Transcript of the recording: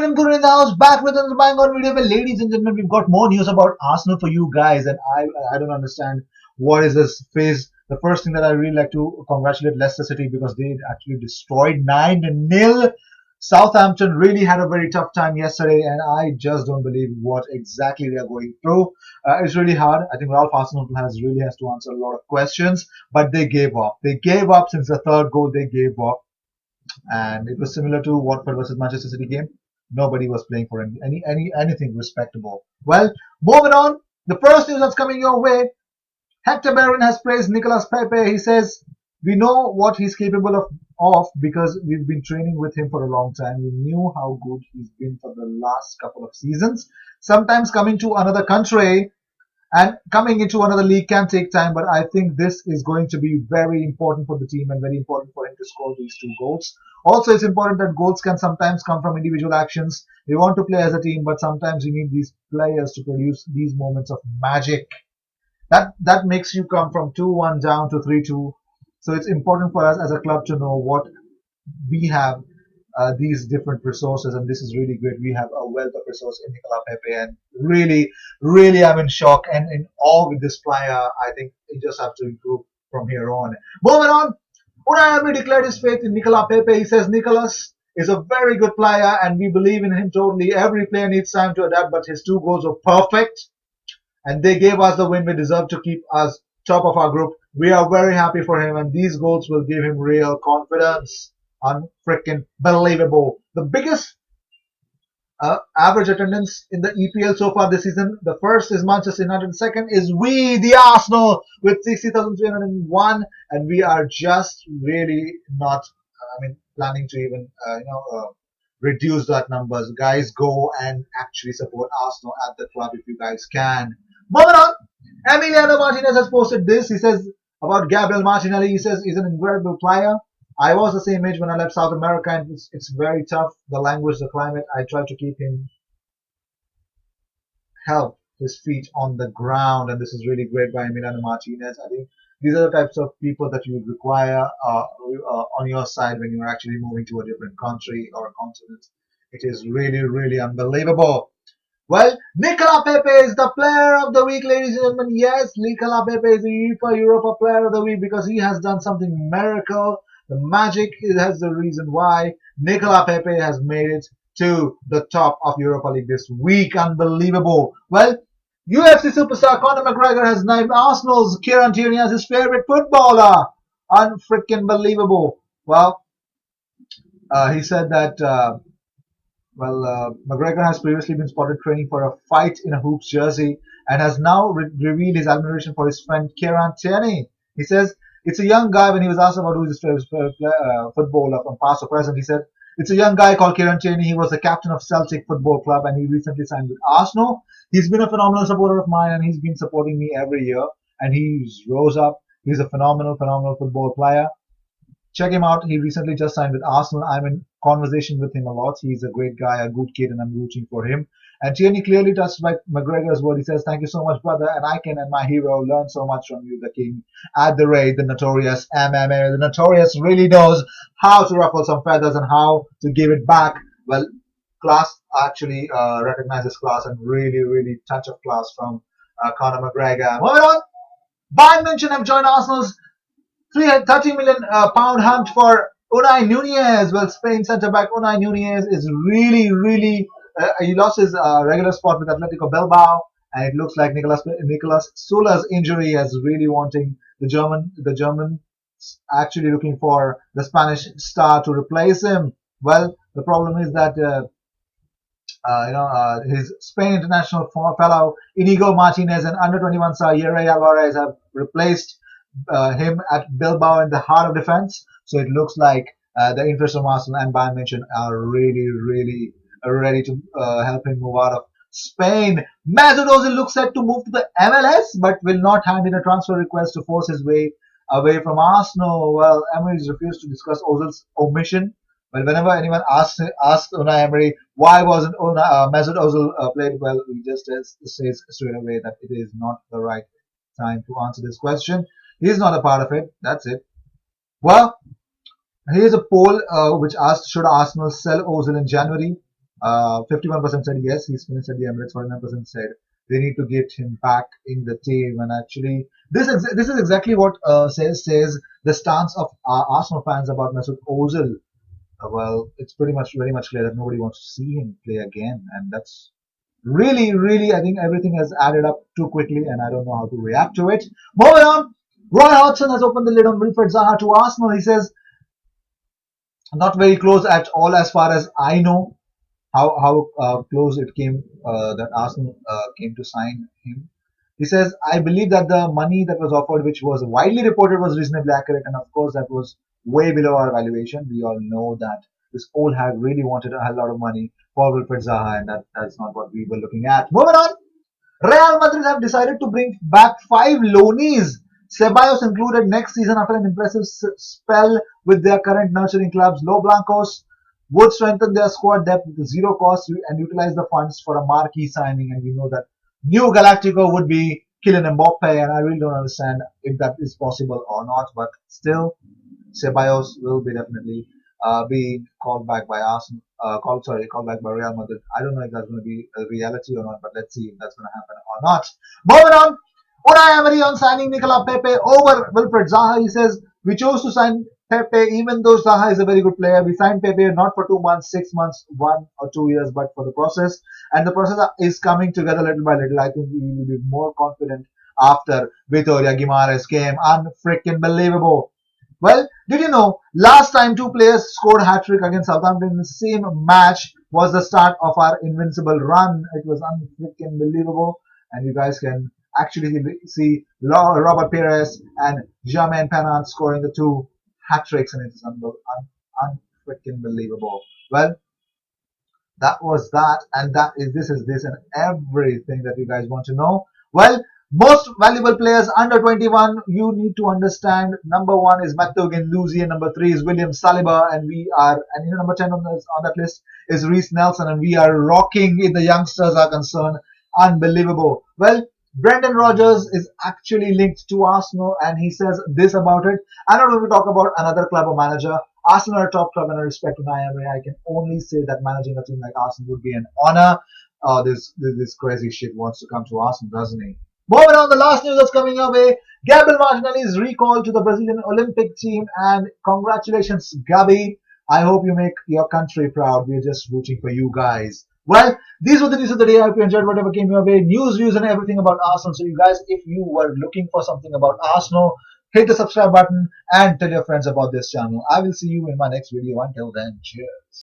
evening, Gooner in the house, back with another bang on video. Well, ladies and gentlemen, we've got more news about Arsenal for you guys, and I don't understand what is this phase. The first thing that I really like to congratulate Leicester City because they actually destroyed 9-0. Southampton really had a very tough time yesterday, and I just don't believe what exactly they are going through. It's really hard. I think Ralph Arsenal has to answer a lot of questions, but they gave up. They gave up since the third goal. They gave up, and it was similar to Watford versus Manchester City game. Nobody was playing for anything respectable. Well, moving on. The first news that's coming your way. Hector Bellerin has praised Nicolas Pepe. He says, "We know what he's capable of because we've been training with him for a long time. We knew how good he's been for the last couple of seasons. Sometimes coming to another country and coming into another league can take time, but I think this is going to be very important for the team and very important for him to score these two goals. Also, it's important that goals can sometimes come from individual actions. We want to play as a team, but sometimes you need these players to produce these moments of magic. That makes you come from 2-1 down to 3-2. So it's important for us as a club to know what we have these different resources, and this is really great. We have a wealth of resource in Nicolas Pepe, and really, I'm in shock and in awe with this player. I think he just have to improve from here on. Moving on, Unai Emery declared his faith in Nicolas Pepe. He says Nicolas is a very good player, and we believe in him totally. Every player needs time to adapt, but his two goals were perfect, and they gave us the win. We deserve to keep us top of our group. We are very happy for him, and these goals will give him real confidence. Unfreaking believable. The biggest average attendance in the EPL so far this season. The first is Manchester United. The second is we, the Arsenal, with 60,301, and we are just really not. Planning to even reduce that numbers. Guys, go and actually support Arsenal at the club if you guys can. Moving on, Emiliano Martinez has posted this. He says about Gabriel Martinelli. He says he's an incredible player. I was the same age when I left South America, and it's very tough. The language, the climate. I try to keep him help his feet on the ground, and this is really great by Emiliano Martinez. I think these are the types of people that you would require on your side when you're actually moving to a different country or a continent. It is really unbelievable. Well, Nicolas Pepe is the player of the week, ladies and gentlemen. Yes, Nicolas Pepe is the UEFA Europa player of the week because he has done something miracle. The magic has the reason why Nicolas Pepe has made it to the top of Europa League this week. Unbelievable. Well, UFC superstar Conor McGregor has named Arsenal's Kieran Tierney as his favorite footballer. Unfreaking believable. Well, he said that McGregor has previously been spotted training for a fight in a hoops jersey and has now revealed his admiration for his friend Kieran Tierney. He says, it's a young guy. When he was asked about who is his favorite footballer from past or present, he said, it's a young guy called Kieran Tierney. He was the captain of Celtic Football Club and he recently signed with Arsenal. He's been a phenomenal supporter of mine and he's been supporting me every year and he's rose up. He's a phenomenal football player. Check him out. He recently just signed with Arsenal. I'm in conversation with him a lot. He's a great guy, a good kid, and I'm rooting for him. And Tierney clearly touched by McGregor's word. He says, thank you so much, brother. And I can and my hero learn so much from you, the king. At the rate, the notorious MMA. The notorious really knows how to ruffle some feathers and how to give it back. Well, class actually recognizes class and really touch of class from Conor McGregor. Moving on. Bayern München have joined Arsenal's £30 million hunt for Unai Nunez. Well, Spain centre-back Unai Nunez is really he lost his regular spot with Atletico Bilbao, and it looks like Nicolas Sula's injury is really wanting the German actually looking for the Spanish star to replace him. Well, the problem is that his Spain international fellow Inigo Martinez and under-21 star Yere Alvarez have replaced him at Bilbao in the heart of defense. So it looks like the interests of Arsenal and Bayern München are really ready to help him move out of Spain. Mesut Ozil looks set to move to the MLS, but will not hand in a transfer request to force his way away from Arsenal. Well, Emery has refused to discuss Ozil's omission. But whenever anyone asks Unai Emery why wasn't Mesut Ozil played well, he just says straight away that it is not the right time to answer this question. He's not a part of it. That's it. Well, here's a poll which asked, should Arsenal sell Ozil in January? 51% said yes, he's finished at the Emirates. 49% said they need to get him back in the team. And actually, this is exactly what says the stance of Arsenal fans about Mesut Ozil. Well, it's pretty much very much clear that nobody wants to see him play again, and that's really, I think everything has added up too quickly, and I don't know how to react to it. Moving on, Roy Hodgson has opened the lid on Wilfred Zaha to Arsenal. He says not very close at all, as far as I know. How close it came that Arsenal came to sign him. He says, I believe that the money that was offered, which was widely reported, was reasonably accurate, and of course that was way below our valuation. We all know that this old hag really wanted a lot of money for Wilfred Zaha, and that's not what we were looking at. Moving on, Real Madrid have decided to bring back five loanees, Ceballos included, next season after an impressive spell with their current nurturing clubs. Los Blancos would strengthen their squad depth with zero cost and utilize the funds for a marquee signing. And we know that new Galactico would be Kylian Mbappe, and I really don't understand if that is possible or not. But still, Ceballos will be definitely being called back by Arsenal. Called back by Real Madrid. I don't know if that's going to be a reality or not, but let's see if that's going to happen or not. Moving on, Unai Emery on signing Nicola Pepe over Wilfred Zaha. He says we chose to sign Pepe even though Zaha is a very good player. We signed Pepe not for 2 months, 6 months, 1 or 2 years, but for the process. And the process is coming together little by little. I think we will be more confident after Vitoria Guimaraes came. Unfreaking believable. Well, did you know last time two players scored hat trick against Southampton in the same match was the start of our invincible run? It was unfreaking believable, and you guys can actually see Robert Perez and Jermaine Pennant scoring the two hat tricks, and it's unfreaking believable. Well, that was that, and that is this, and everything that you guys want to know. Well, most valuable players under 21, you need to understand. Number one is Matteo Guendouzi, and number three is William Saliba, and number 10 on that list is Reece Nelson, and we are rocking if the youngsters are concerned. Unbelievable. Well, Brendan Rodgers is actually linked to Arsenal, and he says this about it. I'm not going to talk about another club or manager. Arsenal are a top club, and I respect Unai Emery. I can only say that managing a team like Arsenal would be an honor. This crazy shit wants to come to Arsenal, doesn't he? Moving on, the last news that's coming our way. Gabriel Martinelli is recalled to the Brazilian Olympic team, and congratulations, Gabi. I hope you make your country proud. We're just rooting for you guys. Well, these were the news of the day. I hope you enjoyed whatever came your way. News, views, and everything about Arsenal. So, you guys, if you were looking for something about Arsenal, hit the subscribe button and tell your friends about this channel. I will see you in my next video. Until then, cheers.